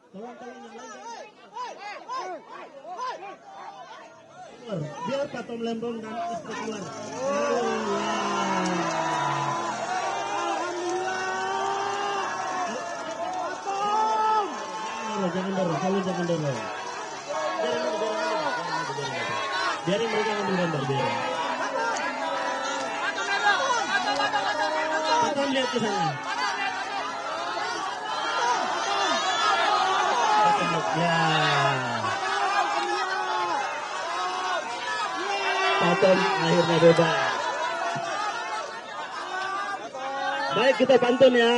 Tolong yang lain. Biar Patom Lembong dan istri keluar. Jangan dorong, selalu jangan dorong. Biarin mereka ngambil gambar, biarin. Patom lihat ke sana. Ya. Patom akhirnya bebas. Baik, kita pantun ya.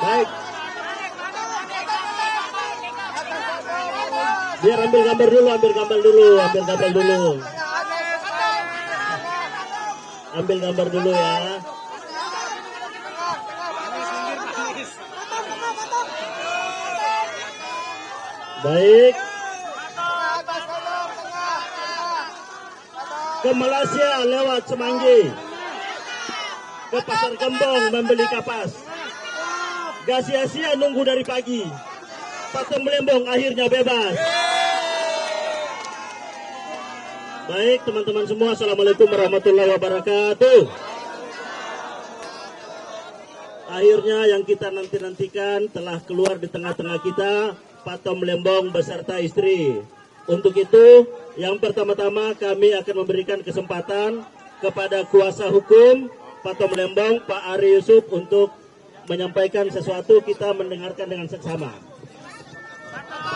Baik. Biar ambil gambar dulu. Ambil gambar dulu ya. Baik. Ke Malaysia lewat Semanggi. Ke Pasar Kembong membeli kapas. Gak sia-sia nunggu dari pagi. Patom Lembong akhirnya bebas. Baik teman-teman semua, assalamualaikum warahmatullahi wabarakatuh. Akhirnya yang kita nantikan telah keluar di tengah-tengah kita, Patom Lembong beserta istri. Untuk itu, yang pertama-tama kami akan memberikan kesempatan kepada kuasa hukum Patom Lembong, Pak Ari Yusuf, untuk menyampaikan sesuatu. Kita mendengarkan dengan seksama.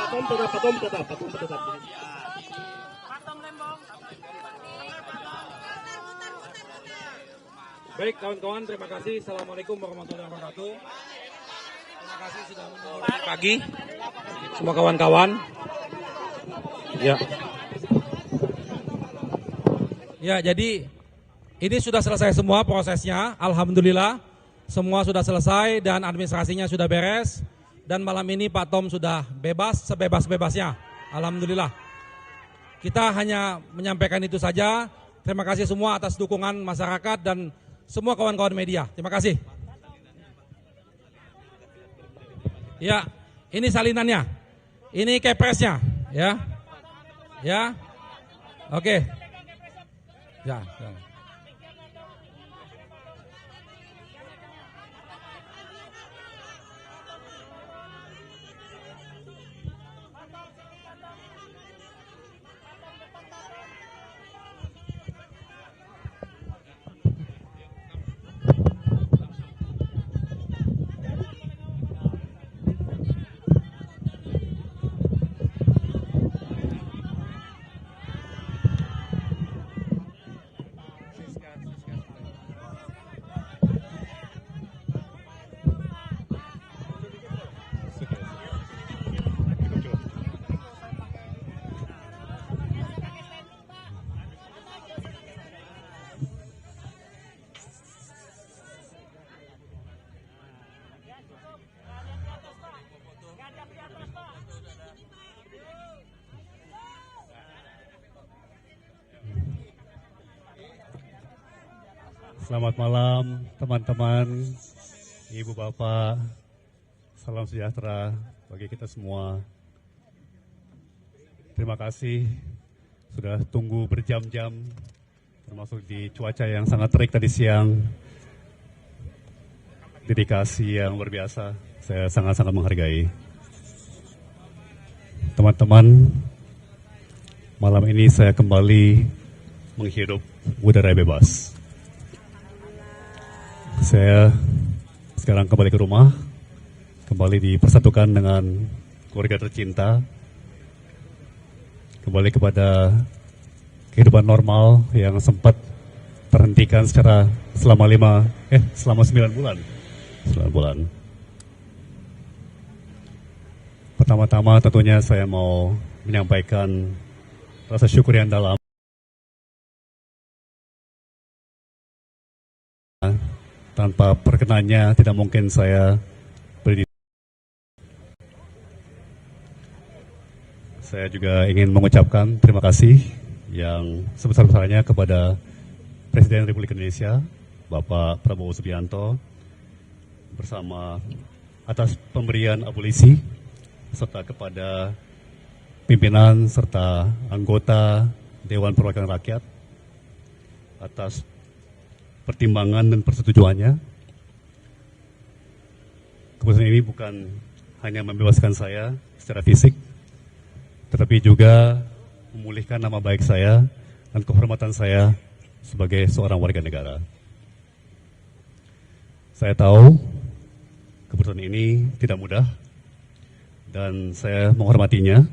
Patom tetap. Baik kawan-kawan, terima kasih. Assalamualaikum warahmatullahi wabarakatuh. Terima kasih sudah menonton pagi semua kawan-kawan. Ya, jadi ini sudah selesai semua prosesnya. Alhamdulillah. Semua sudah selesai dan administrasinya sudah beres. Dan malam ini Pak Tom sudah bebas, sebebas-bebasnya. Alhamdulillah. Kita hanya menyampaikan itu saja. Terima kasih semua atas dukungan masyarakat dan semua kawan-kawan media. Terima kasih. Ya, ini salinannya. Ini kepresnya. Ya. Oke. Ya. Selamat malam teman-teman, ibu bapak, salam sejahtera bagi kita semua. Terima kasih sudah tunggu berjam-jam, termasuk di cuaca yang sangat terik tadi siang. Dedikasi yang luar biasa, saya sangat-sangat menghargai. Teman-teman, malam ini saya kembali menghirup udara bebas. Saya sekarang kembali ke rumah, kembali dipersatukan dengan keluarga tercinta, kembali kepada kehidupan normal yang sempat terhentikan selama 9 bulan. 9 bulan. Pertama-tama tentunya saya mau menyampaikan rasa syukur yang dalam tanpa perkenannya tidak mungkin saya berdiri. Saya juga ingin mengucapkan terima kasih yang sebesar-besarnya kepada Presiden Republik Indonesia, Bapak Prabowo Subianto, bersama atas pemberian abolisi, serta kepada pimpinan serta anggota Dewan Perwakilan Rakyat atas pertimbangan dan persetujuannya. Keputusan ini bukan hanya membebaskan saya secara fisik, tetapi juga memulihkan nama baik saya dan kehormatan saya sebagai seorang warga negara. Saya tahu keputusan ini tidak mudah dan saya menghormatinya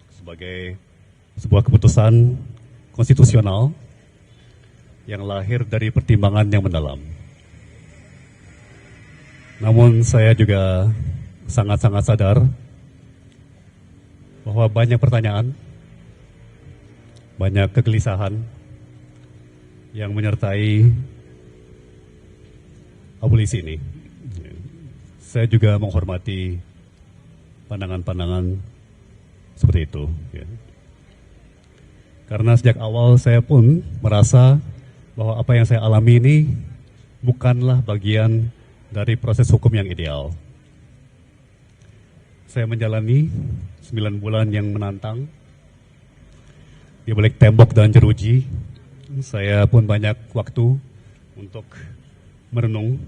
sebagai sebuah keputusan konstitusional yang lahir dari pertimbangan yang mendalam. Namun saya juga sangat-sangat sadar bahwa banyak pertanyaan, banyak kegelisahan yang menyertai abolisi ini. Saya juga menghormati pandangan-pandangan seperti itu. Karena sejak awal saya pun merasa bahwa apa yang saya alami ini bukanlah bagian dari proses hukum yang ideal. Saya menjalani 9 bulan yang menantang di balik tembok dan jeruji. Saya pun banyak waktu untuk merenung.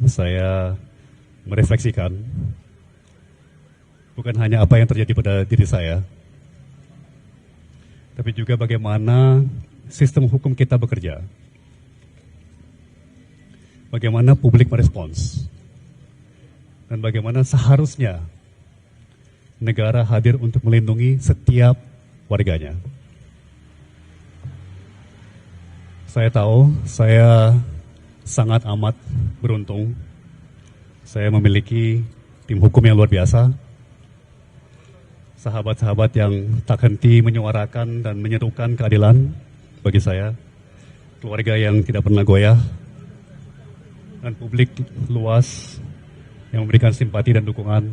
Saya merefleksikan bukan hanya apa yang terjadi pada diri saya, tapi juga bagaimana sistem hukum kita bekerja. Bagaimana publik merespons, dan bagaimana seharusnya negara hadir untuk melindungi setiap warganya. Saya tahu saya sangat amat beruntung. Saya memiliki tim hukum yang luar biasa, sahabat-sahabat yang tak henti menyuarakan dan menyerukan keadilan bagi saya, keluarga yang tidak pernah goyah, dan publik luas yang memberikan simpati dan dukungan.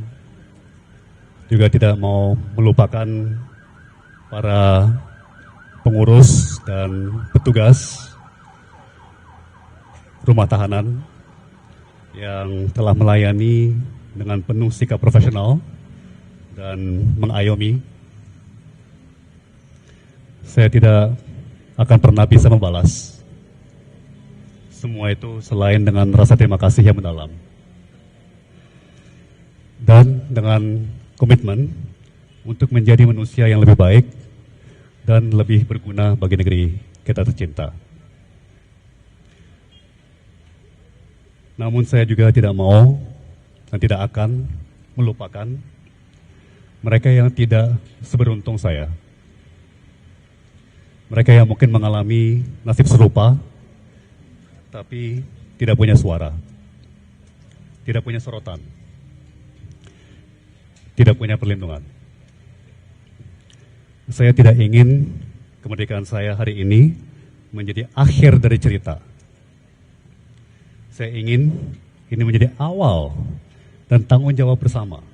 Juga tidak mau melupakan para pengurus dan petugas rumah tahanan yang telah melayani dengan penuh sikap profesional dan mengayomi. Saya tidak akan pernah bisa membalas semua itu selain dengan rasa terima kasih yang mendalam. Dan dengan komitmen untuk menjadi manusia yang lebih baik dan lebih berguna bagi negeri kita tercinta. Namun saya juga tidak mau dan tidak akan melupakan mereka yang tidak seberuntung saya. Mereka yang mungkin mengalami nasib serupa, tapi tidak punya suara, tidak punya sorotan, tidak punya perlindungan. Saya tidak ingin kemerdekaan saya hari ini menjadi akhir dari cerita. Saya ingin ini menjadi awal dan tanggung jawab bersama.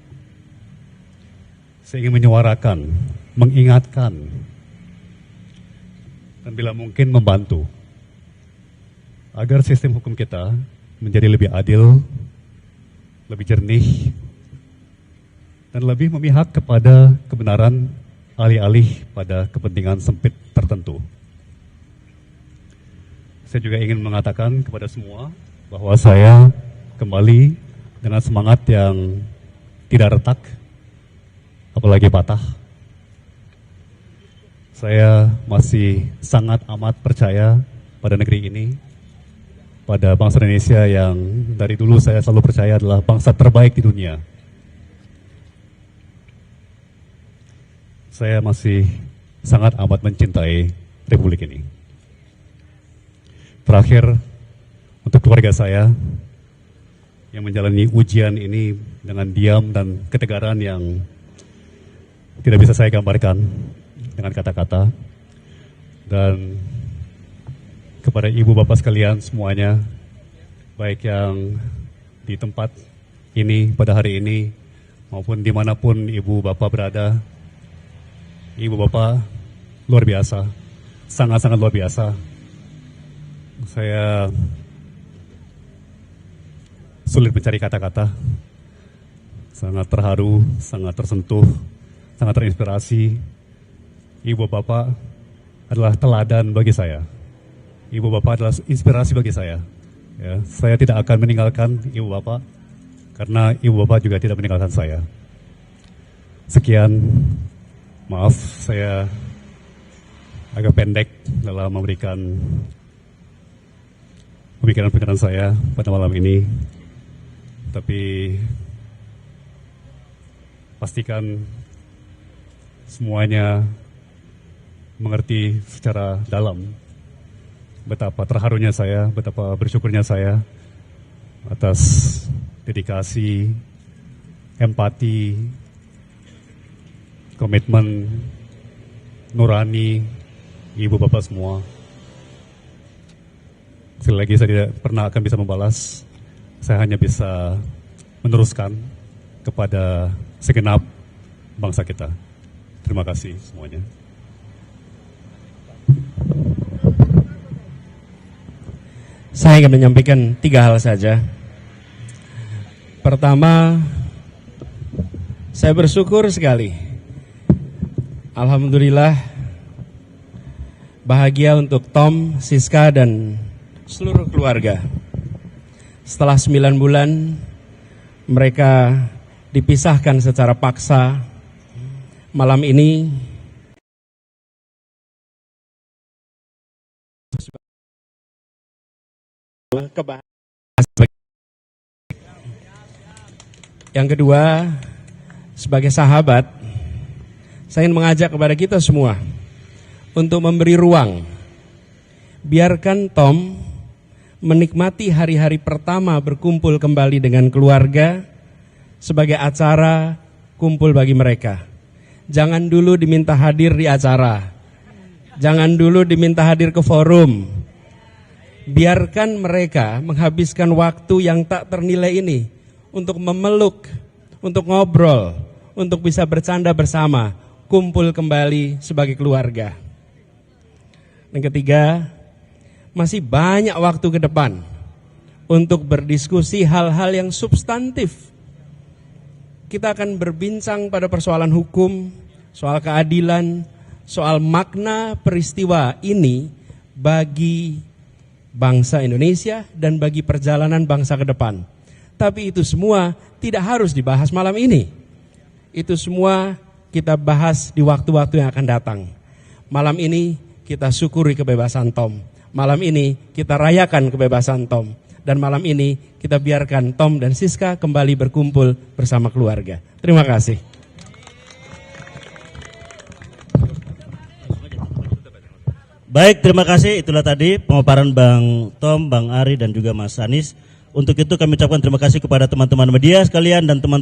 Saya ingin menyuarakan, mengingatkan, dan bila mungkin membantu agar sistem hukum kita menjadi lebih adil, lebih jernih, dan lebih memihak kepada kebenaran alih-alih pada kepentingan sempit tertentu. Saya juga ingin mengatakan kepada semua bahwa saya kembali dengan semangat yang tidak retak, apalagi patah. Saya masih sangat amat percaya pada negeri ini, pada bangsa Indonesia yang dari dulu saya selalu percaya adalah bangsa terbaik di dunia. Saya masih sangat amat mencintai Republik ini. Terakhir, untuk keluarga saya yang menjalani ujian ini dengan diam dan ketegaran yang tidak bisa saya gambarkan dengan kata-kata, dan kepada ibu bapak sekalian semuanya, baik yang di tempat ini pada hari ini maupun dimanapun ibu bapak berada, ibu bapak luar biasa, sangat-sangat luar biasa. Saya sulit mencari kata-kata. Sangat terharu, sangat tersentuh, sangat terinspirasi. Ibu bapak adalah teladan bagi saya. Ibu bapak adalah inspirasi bagi saya. Ya, saya tidak akan meninggalkan ibu bapak karena ibu bapak juga tidak meninggalkan saya. Sekian, maaf saya agak pendek dalam memberikan pemikiran-pemikiran saya pada malam ini. Tapi pastikan semuanya mengerti secara dalam betapa terharunya saya, betapa bersyukurnya saya atas dedikasi, empati, komitmen nurani ibu bapak semua. Sekali lagi saya tidak pernah akan bisa membalas, saya hanya bisa meneruskan kepada segenap bangsa kita. Terima kasih semuanya. Saya ingin menyampaikan 3 hal saja. Pertama, saya bersyukur sekali. Alhamdulillah, bahagia untuk Tom, Siska, dan seluruh keluarga. Setelah 9 bulan, mereka dipisahkan secara paksa. Malam ini, yang kedua, sebagai sahabat, saya ingin mengajak kepada kita semua untuk memberi ruang. Biarkan Tom menikmati hari-hari pertama berkumpul kembali dengan keluarga sebagai acara kumpul bagi mereka. Jangan dulu diminta hadir di acara. Jangan dulu diminta hadir ke forum. Biarkan mereka menghabiskan waktu yang tak ternilai ini untuk memeluk, untuk ngobrol, untuk bisa bercanda bersama, kumpul kembali sebagai keluarga. Yang ketiga, masih banyak waktu ke depan untuk berdiskusi hal-hal yang substantif. Kita akan berbincang pada persoalan hukum, soal keadilan, soal makna peristiwa ini bagi bangsa Indonesia dan bagi perjalanan bangsa ke depan. Tapi itu semua tidak harus dibahas malam ini. Itu semua kita bahas di waktu-waktu yang akan datang. Malam ini kita syukuri kebebasan Tom. Malam ini kita rayakan kebebasan Tom. Dan malam ini kita biarkan Tom dan Siska kembali berkumpul bersama keluarga. Terima kasih. Baik, terima kasih. Itulah tadi pemaparan Bang Tom, Bang Ari, dan juga Mas Anies. Untuk itu kami ucapkan terima kasih kepada teman-teman media sekalian dan teman-teman